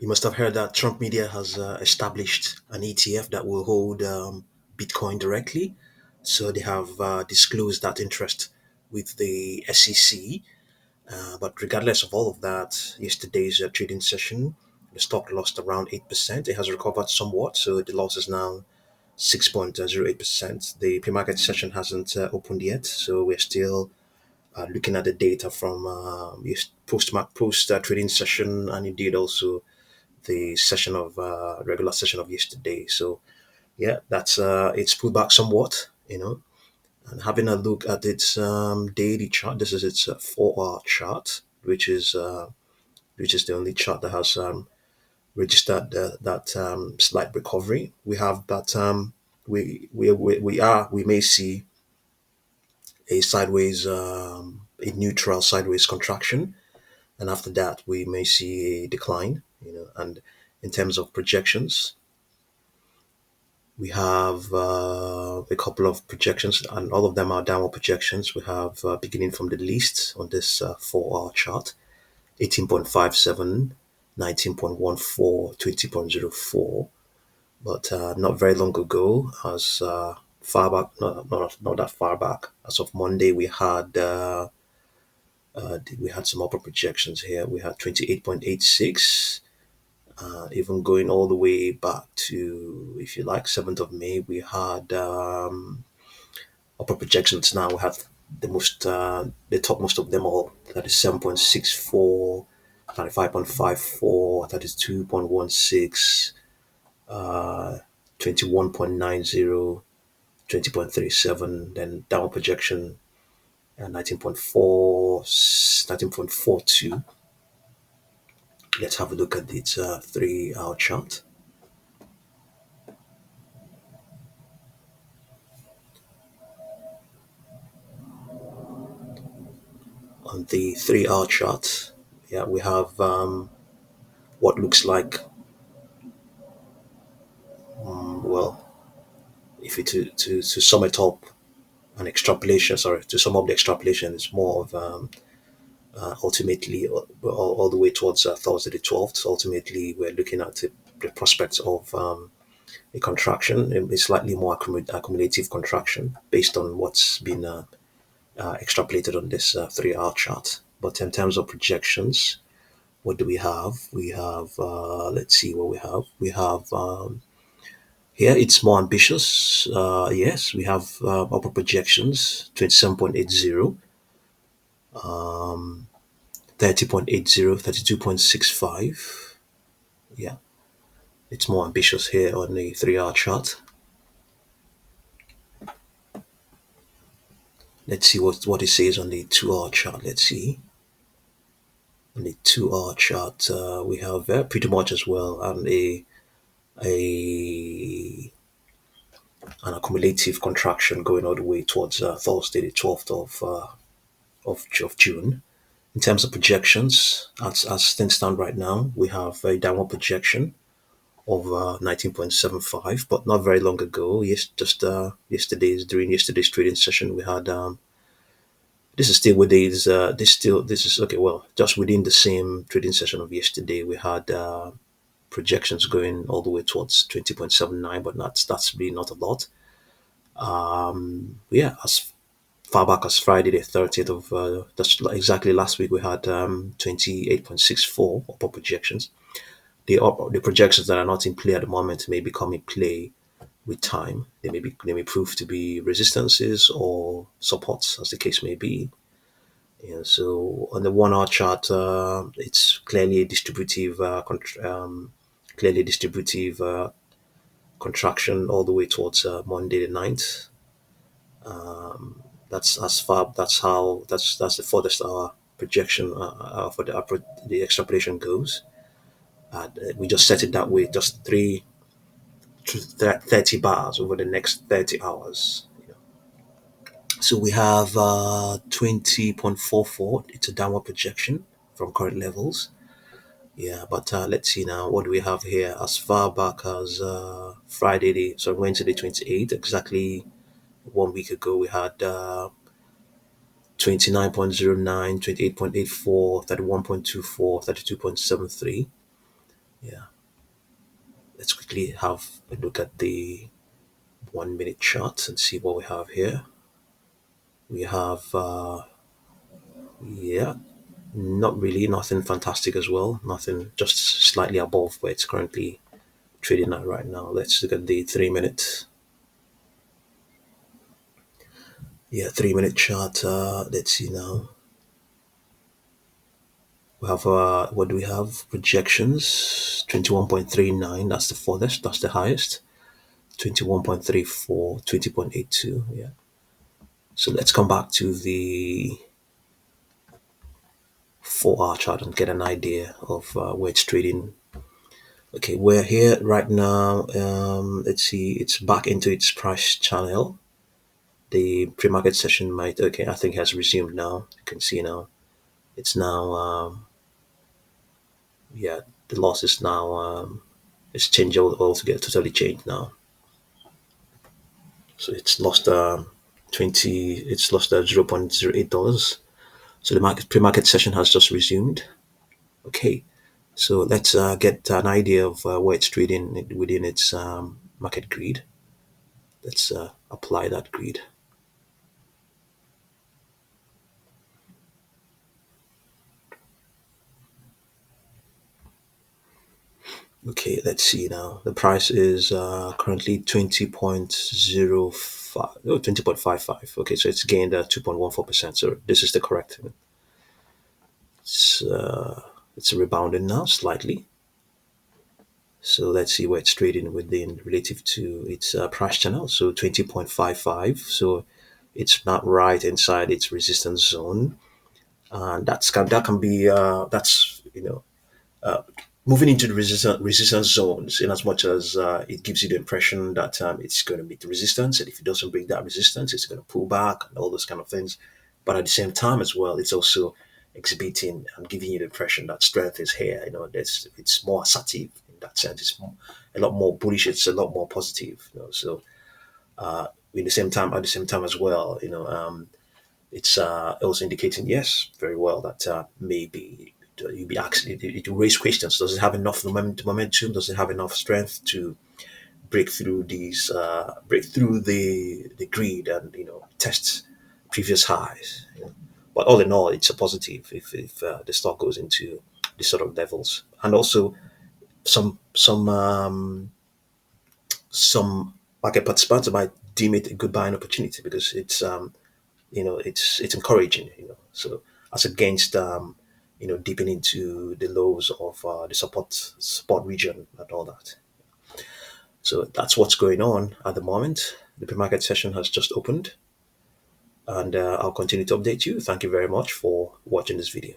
You must have heard that Trump media has established an ETF that will hold Bitcoin directly. So they have disclosed that interest with the SEC. But regardless of all of that, yesterday's trading session, the stock lost around 8%. It has recovered somewhat, so the loss is now 6.08%. The pre-market session hasn't opened yet, so we're still looking at the data from post trading session, and indeed also the session of regular session of yesterday. So yeah, that's it's pulled back somewhat, and having a look at its daily chart. This is its 4-hour chart, which is the only chart that has registered that slight recovery. We have that we may see a neutral sideways contraction, and after that we may see a decline. And in terms of projections, we have a couple of projections, and all of them are downward projections. We have beginning from the least on this 4-hour chart: 18.57, 19.14, 20.04. But not very long ago, as far back, not that far back, as of Monday, we had some upper projections here. We had 28.86, even going all the way back to, if you like, 7th of May. We had upper projections. Now we have the topmost of them all. That is 7.64, 35.54, that is 2.16, uh, 21.90, 20.37, then down projection 19.4, 19.42. Let's have a look at its 3-hour chart. On the 3-hour chart, yeah, we have what looks like, well, if you to sum it up, an extrapolation, sorry, to sum up the extrapolation, it's more of ultimately all the way towards Thursday the 12th. So ultimately, we're looking at the prospects of a contraction, a slightly more accumulative contraction based on what's been extrapolated on this 3-hour chart. But in terms of projections, what do we have? We have, let's see what we have. We have, here it's more ambitious. Yes, we have upper projections: 27.80, 30.80, 32.65. Yeah, it's more ambitious here on the 3-hour chart. Let's see what it says on the 2-hour chart. Let's see. On the 2-hour chart, we have pretty much as well, and a an accumulative contraction going all the way towards Thursday, the 12th of June. In terms of projections, as things stand right now, we have a downward projection of 19.75, but not very long ago, just during yesterday's trading session, we had this is still within this is okay. Well, just within the same trading session of yesterday, we had projections going all the way towards 20.79, but that's really not a lot. Yeah, as far back as Friday the 30th of that's exactly last week, we had 28.64 upper projections. The projections that are not in play at the moment may become in play with time. They may prove to be resistances or supports, as the case may be. Yeah, so on the 1-hour chart, it's clearly distributive contraction all the way towards Monday the 9th. That's as far. That's the furthest our projection for the extrapolation goes. We just set it that way, just 30 bars over the next 30 hours. So we have 20.44. It's a downward projection from current levels. Yeah, but let's see now. What do we have here? As far back as Wednesday the 28th, exactly 1 week ago, we had 29.09, 28.84, 31.24, 32.73. Yeah, Let's quickly have a look at the 1 minute chart and see what we have here. We have, yeah, not really, nothing fantastic as well. Nothing, just slightly above where it's currently trading at right now. Let's look at the 3 minute. Yeah, 3 minute chart. Let's see now. We have, what do we have? Projections 21.39. That's the farthest, that's the highest. 21.34, 20.82. Yeah. So let's come back to the 4 hour chart and get an idea of where it's trading. Okay, we're here right now. Let's see, it's back into its price channel. The pre-market session might, okay, I think has resumed now. You can see now. It's now, yeah, the loss is now, it's changed altogether, totally changed now. So it's lost 20, it's lost $0.08. So the market pre-market session has just resumed. Okay, so let's get an idea of where it's trading within its market grid. Let's apply that grid. Okay, let's see now. The price is currently 20.05, oh, 20.55. Okay, so it's gained 2.14%. So this is the correct. It's, it's rebounding now slightly. So let's see where it's trading within relative to its price channel. So 20.55. So it's not right inside its resistance zone. And that can be, that's, moving into the resistance zones in as much as it gives you the impression that it's going to meet the resistance, and if it doesn't break that resistance it's going to pull back and all those kind of things. But at the same time as well, it's also exhibiting and giving you the impression that strength is here. It's more assertive in that sense. It's a lot more bullish, it's a lot more positive, so in the same time, at the same time as well, it's also indicating, yes, very well, that maybe you'll be asking, it will raise questions. Does it have enough momentum? Does it have enough strength to break through the grid and test previous highs? But all in all, it's a positive if the stock goes into this sort of levels, and also some market participants might deem it a good buying opportunity because it's encouraging, so as against dipping into the lows of the support region and all that. So that's what's going on at the moment. The pre-market session has just opened, and I'll continue to update you. Thank you very much for watching this video.